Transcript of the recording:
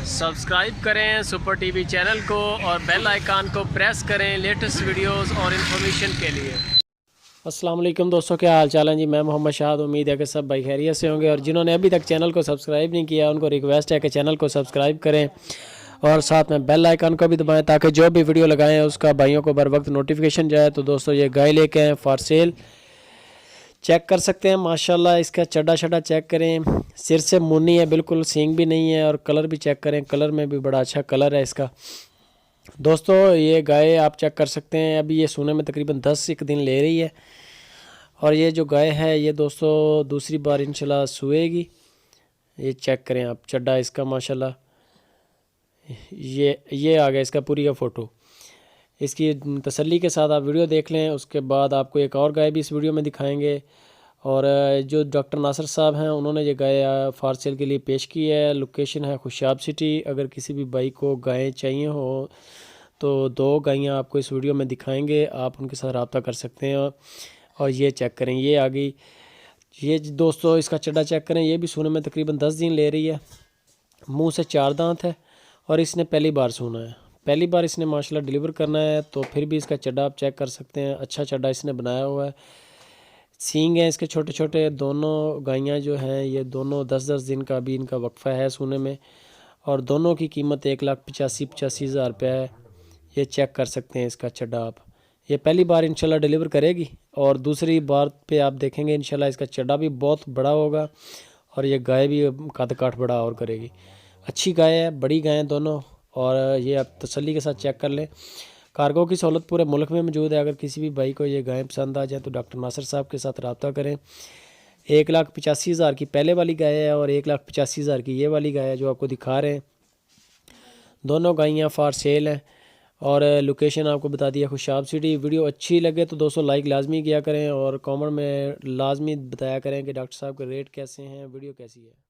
Subscribe کریں super T V channel کو اور بیل آئیکن کو پریس کریں لیٹسٹ ویڈیوز اور انفارمیشن کے لیے۔ السلام علیکم دوستوں، کیا حال چال ہیں جی؟ میں محمد شاہد، امید ہے کہ سب بھائی خیریت سے ہوں گے، اور جنہوں نے ابھی تک چینل کو سبسکرائب نہیں کیا ان کو ریکویسٹ ہے کہ چینل کو سبسکرائب کریں اور ساتھ میں بیل آئیکن کو بھی دبائیں تاکہ جو بھی ویڈیو لگائیں اس کا بھائیوں کو بر وقت نوٹیفیکیشن جائے۔ تو دوستوں یہ گائے لے کے ہیں فار سیل، چیک کر سکتے ہیں ماشاءاللہ، اس کا چڈا شڈا چیک کریں، سر سے مونی ہے، بالکل سینگ بھی نہیں ہے، اور کلر بھی چیک کریں، کلر میں بھی بڑا اچھا کلر ہے اس کا۔ دوستو یہ گائے آپ چیک کر سکتے ہیں، ابھی یہ سونے میں تقریباً 10 ایک دن لے رہی ہے، اور یہ جو گائے ہے یہ دوستو دوسری بار انشاءاللہ سوئے گی۔ یہ چیک کریں آپ، چڈا اس کا ماشاءاللہ، یہ آ گیا اس کا پوری کا فوٹو۔ اس کی تسلی کے ساتھ آپ ویڈیو دیکھ لیں، اس کے بعد آپ کو ایک اور گائے بھی اس ویڈیو میں دکھائیں گے، اور جو ڈاکٹر ناصر صاحب ہیں انہوں نے یہ گائے فار سیل کے لیے پیش کی ہے۔ لوکیشن ہے خوشاب سٹی۔ اگر کسی بھی بھائی کو گائیں چاہیے ہو تو 2 گائیاں آپ کو اس ویڈیو میں دکھائیں گے، آپ ان کے ساتھ رابطہ کر سکتے ہیں۔ اور یہ چیک کریں، یہ آ گئی، یہ دوستو اس کا چڈا چیک کریں، یہ بھی سونے میں تقریباً 10 دن لے رہی ہے، منہ سے 4 دانت ہے، اور اس نے پہلی بار سونا ہے، پہلی بار اس نے ماشاءاللہ ڈیلیور کرنا ہے، تو پھر بھی اس کا چڈا آپ چیک کر سکتے ہیں، اچھا چڈا اس نے بنایا ہوا ہے۔ سینگ ہیں اس کے چھوٹے چھوٹے، دونوں گائیاں جو ہیں یہ دونوں 10 دن کا بھی ان کا وقفہ ہے سونے میں، اور دونوں کی قیمت 1,85,000 روپے ہے۔ یہ چیک کر سکتے ہیں اس کا چڈا آپ، یہ پہلی بار انشاءاللہ ڈیلیور کرے گی، اور دوسری بار پہ آپ دیکھیں گے انشاءاللہ اس کا چڈا بھی بہت بڑا ہوگا، اور یہ گائے بھی قد کاٹ بڑا اور کرے گی۔ اچھی گائے ہے، بڑی گائے ہیں دونوں، اور یہ آپ تسلی کے ساتھ چیک کر لیں۔ کارگو کی سہولت پورے ملک میں موجود ہے، اگر کسی بھی بھائی کو یہ گائیں پسند آ جائیں تو ڈاکٹر ناصر صاحب کے ساتھ رابطہ کریں۔ 1,85,000 کی پہلے والی گائے ہے، اور 1,85,000 کی یہ والی گائے ہے جو آپ کو دکھا رہے ہیں۔ دونوں گائیاں فار سیل ہیں، اور لوکیشن آپ کو بتا دیا خوشاب سٹی۔ ویڈیو اچھی لگے تو دوستو لائک لازمی کیا کریں، اور کامنٹ میں لازمی بتایا کریں کہ ڈاکٹر صاحب کے ریٹ کیسے ہیں، ویڈیو کیسی ہے۔